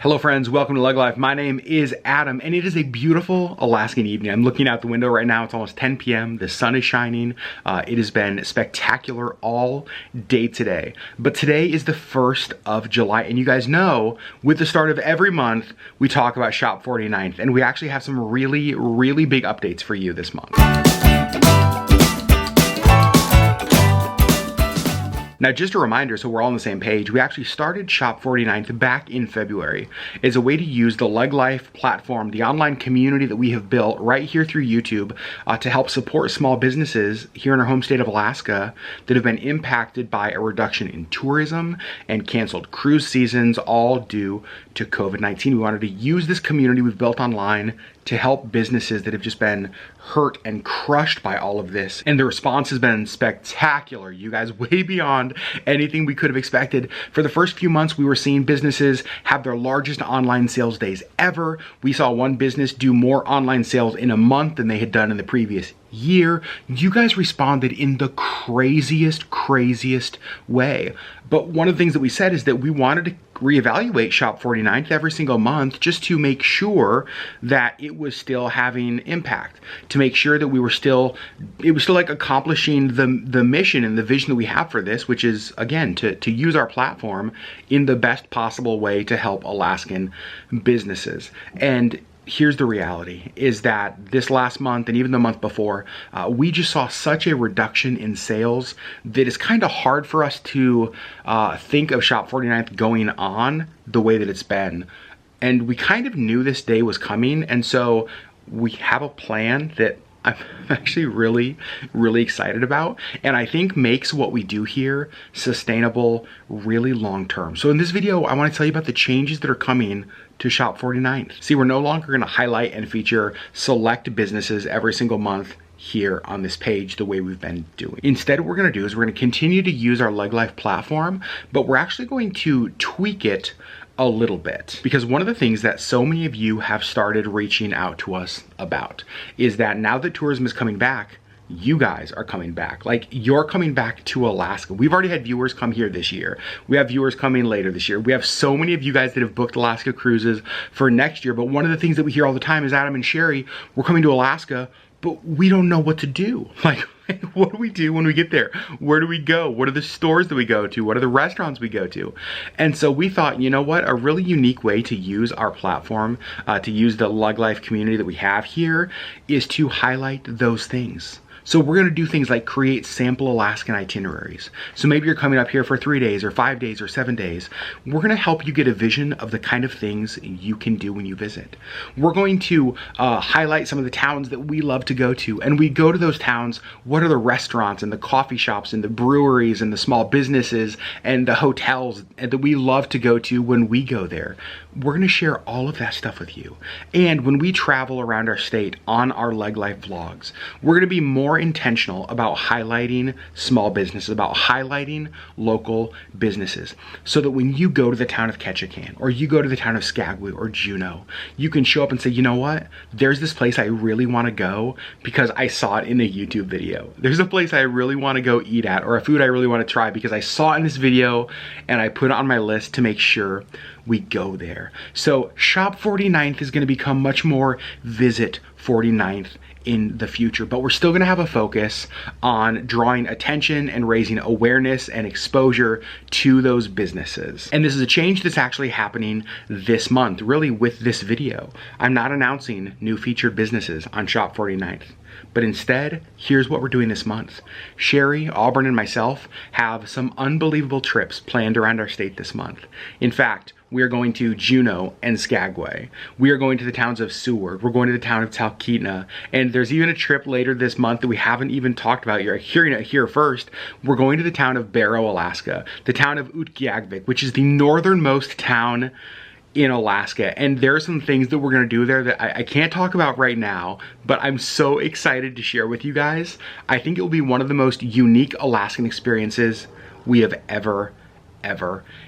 Hello friends, welcome to LeggLife. My name is Adam and it is a beautiful Alaskan evening. I'm looking out the window right now. It's almost 10 p.m. The sun is shining. It has been spectacular all day today. But today is the 1st of July and you guys know with the start of every month we talk about Shop 49th and we actually have some really big updates for you this month. Now, just a reminder, so we're all on the same page, we actually started Shop 49th back in February as a way to use the LeggLife platform, the online community that we have built right here through YouTube to help support small businesses here in our home state of Alaska that have been impacted by a reduction in tourism and canceled cruise seasons, all due to COVID-19. We wanted to use this community we've built online to help businesses that have just been hurt and crushed by all of this. And the response has been spectacular, you guys, way beyond anything we could have expected. For the first few months, we were seeing businesses have their largest online sales days ever. We saw one business do more online sales in a month than they had done in the previous year. You guys responded in the craziest way. But one of the things that we said is that we wanted to reevaluate Shop 49th every single month just to make sure that it was still having impact, to make sure that it was still like accomplishing the mission and the vision that we have for this, which is, again, to use our platform in the best possible way to help Alaskan businesses. And here's the reality, is that this last month and even the month before, we just saw such a reduction in sales that it's kind of hard for us to think of Shop 49th going on the way that it's been. And we kind of knew this day was coming, and so we have a plan that I'm actually really excited about, and I think makes what we do here sustainable really long term. So in this video, I want to tell you about the changes that are coming to Shop 49th. See, we're no longer going to highlight and feature select businesses every single month here on this page the way we've been doing. Instead, what we're going to do is we're going to continue to use our LeggLife platform, but we're actually going to tweak it a little bit, because one of the things that so many of you have started reaching out to us about is that now that tourism is coming back, you guys are coming back. Like, you're coming back to Alaska. We've already had viewers come here this year. We have viewers coming later this year. We have so many of you guys that have booked Alaska cruises for next year. But one of the things that we hear all the time is, Adam and Sherri, we're coming to Alaska, but we don't know what to do. Like, what do we do when we get there? Where do we go? What are the stores that we go to? What are the restaurants we go to? And so we thought, you know what? A really unique way to use our platform, to use the LeggLife community that we have here, is to highlight those things. So we're gonna do things like create sample Alaskan itineraries. So maybe you're coming up here for 3 days or 5 days or 7 days. We're gonna help you get a vision of the kind of things you can do when you visit. We're going to highlight some of the towns that we love to go to. And we go to those towns, what are the restaurants and the coffee shops and the breweries and the small businesses and the hotels that we love to go to when we go there. We're gonna share all of that stuff with you. And when we travel around our state on our LeggLife vlogs, we're gonna be more intentional about highlighting small businesses, about highlighting local businesses, so that when you go to the town of Ketchikan or you go to the town of Skagway or Juneau, you can show up and say, you know what? There's this place I really wanna go because I saw it in a YouTube video. There's a place I really wanna go eat at, or a food I really wanna try because I saw it in this video and I put it on my list to make sure we go there. So Shop 49th is gonna become much more Visit 49th in the future, but we're still gonna have a focus on drawing attention and raising awareness and exposure to those businesses. And this is a change that's actually happening this month, really with this video. I'm not announcing new featured businesses on Shop 49th. But instead, here's what we're doing this month. Sherri, Auburn, and myself have some unbelievable trips planned around our state this month. In fact, we are going to Juneau and Skagway. We are going to the towns of Seward. We're going to the town of Talkeetna. And there's even a trip later this month that we haven't even talked about. You're hearing it here first. We're going to the town of Barrow, Alaska, the town of Utqiagvik, which is the northernmost town in Alaska. And there are some things that we're gonna do there that I can't talk about right now, but I'm so excited to share with you guys. I think it will be one of the most unique Alaskan experiences we have ever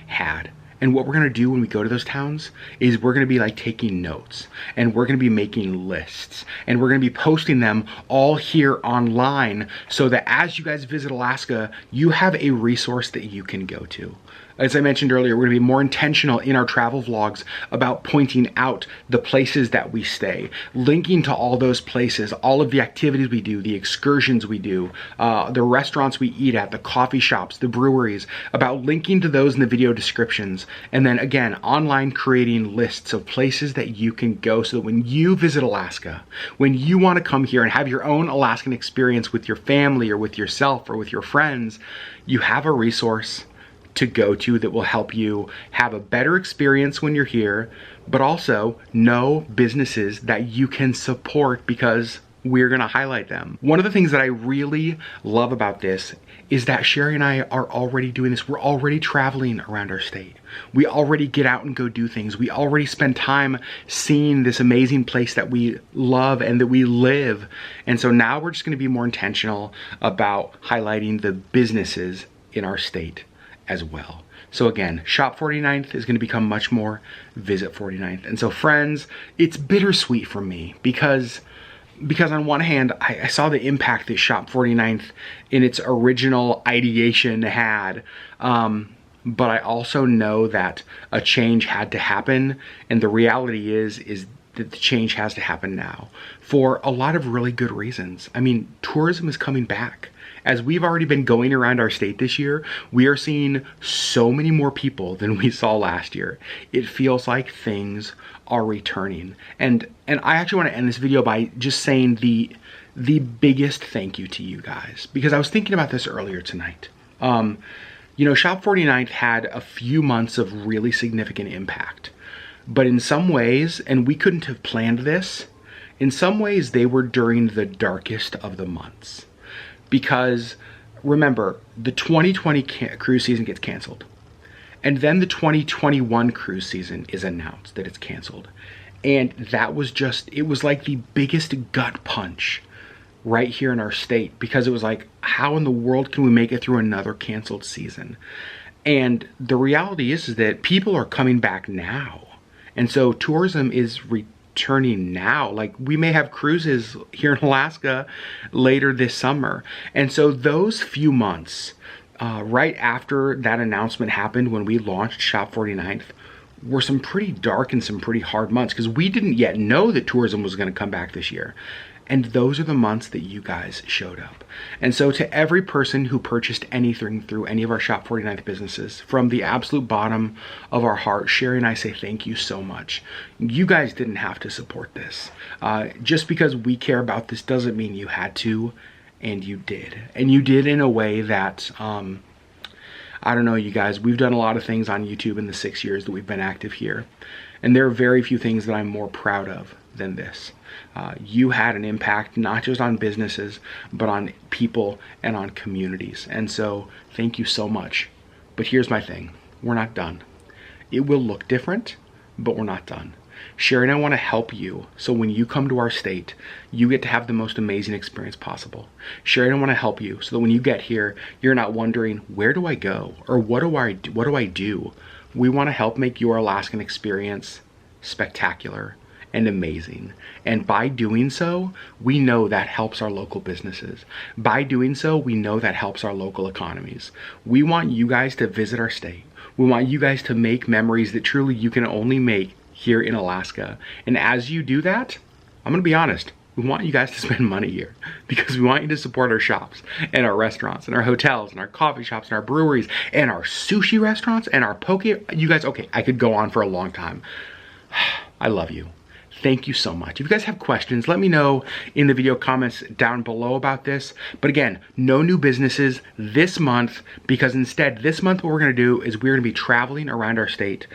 had. And what we're gonna do when we go to those towns is we're gonna be like taking notes, and we're gonna be making lists, and we're gonna be posting them all here online so that as you guys visit Alaska, you have a resource that you can go to. As I mentioned earlier, we're gonna be more intentional in our travel vlogs about pointing out the places that we stay, linking to all those places, all of the activities we do, the excursions we do, the restaurants we eat at, the coffee shops, the breweries, about linking to those in the video descriptions. And then again, online creating lists of places that you can go so that when you visit Alaska, when you wanna come here and have your own Alaskan experience with your family or with yourself or with your friends, you have a resource to go to that will help you have a better experience when you're here, but also know businesses that you can support because we're gonna highlight them. One of the things that I really love about this is that Sherri and I are already doing this. We're already traveling around our state. We already get out and go do things. We already spend time seeing this amazing place that we love and that we live. And so now we're just gonna be more intentional about highlighting the businesses in our state as well. So again, Shop 49th is gonna become much more Visit 49th. And so friends, it's bittersweet for me because on one hand, I saw the impact that Shop 49th in its original ideation had, but I also know that a change had to happen, and the reality is that the change has to happen now for a lot of really good reasons. I mean, tourism is coming back. As we've already been going around our state this year, we are seeing so many more people than we saw last year. It feels like things are returning. And I actually want to end this video by just saying the biggest thank you to you guys, because I was thinking about this earlier tonight. You know, Shop 49th had a few months of really significant impact, but in some ways, and we couldn't have planned this, in some ways they were during the darkest of the months. Because remember, the 2020 cruise season gets canceled. And then the 2021 cruise season is announced that it's canceled. And that was just, it was like the biggest gut punch right here in our state, because it was like, how in the world can we make it through another canceled season? And the reality is that people are coming back now. And so tourism is returning now. Like, we may have cruises here in Alaska later this summer. And so those few months, right after that announcement happened when we launched Shop 49th, were some pretty dark and some pretty hard months, because we didn't yet know that tourism was going to come back this year. And those are the months that you guys showed up. And so to every person who purchased anything through any of our Shop 49th businesses, from the absolute bottom of our heart, Sherri and I say thank you so much. You guys didn't have to support this. Just because we care about this doesn't mean you had to, and you did. And you did in a way that, I don't know, you guys, we've done a lot of things on YouTube in the 6 years that we've been active here. And there are very few things that I'm more proud of than this. You had an impact not just on businesses, but on people and on communities. And so thank you so much. But here's my thing. We're not done. It will look different, but we're not done. Sherri and I want to help you, so when you come to our state, you get to have the most amazing experience possible. Sherri and I want to help you so that when you get here, you're not wondering, where do I go? Or what do I do? We want to help make your Alaskan experience spectacular and amazing. And by doing so, we know that helps our local businesses. By doing so, we know that helps our local economies. We want you guys to visit our state. We want you guys to make memories that truly you can only make here in Alaska. And as you do that, I'm gonna be honest, we want you guys to spend money here, because we want you to support our shops and our restaurants and our hotels and our coffee shops and our breweries and our sushi restaurants and our poke. You guys, okay, I could go on for a long time. I love you. Thank you so much. If you guys have questions, let me know in the video comments down below about this. But again, no new businesses this month, because instead this month what we're gonna do is we're gonna be traveling around our state,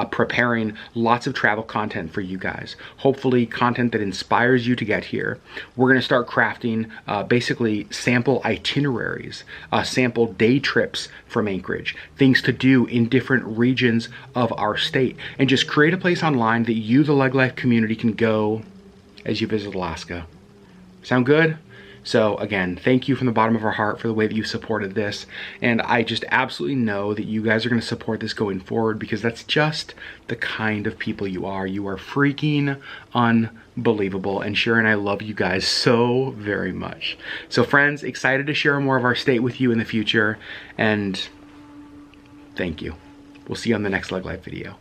preparing lots of travel content for you guys. Hopefully content that inspires you to get here. We're gonna start crafting basically sample itineraries, sample day trips from Anchorage, things to do in different regions of our state, and just create a place online that you, the LeggLife community, can go as you visit Alaska. Sound good? So again, thank you from the bottom of our heart for the way that you supported this. And I just absolutely know that you guys are going to support this going forward, because that's just the kind of people you are. You are freaking unbelievable. And Sherri and I love you guys so very much. So friends, excited to share more of our state with you in the future. And thank you. We'll see you on the next LeggLife video.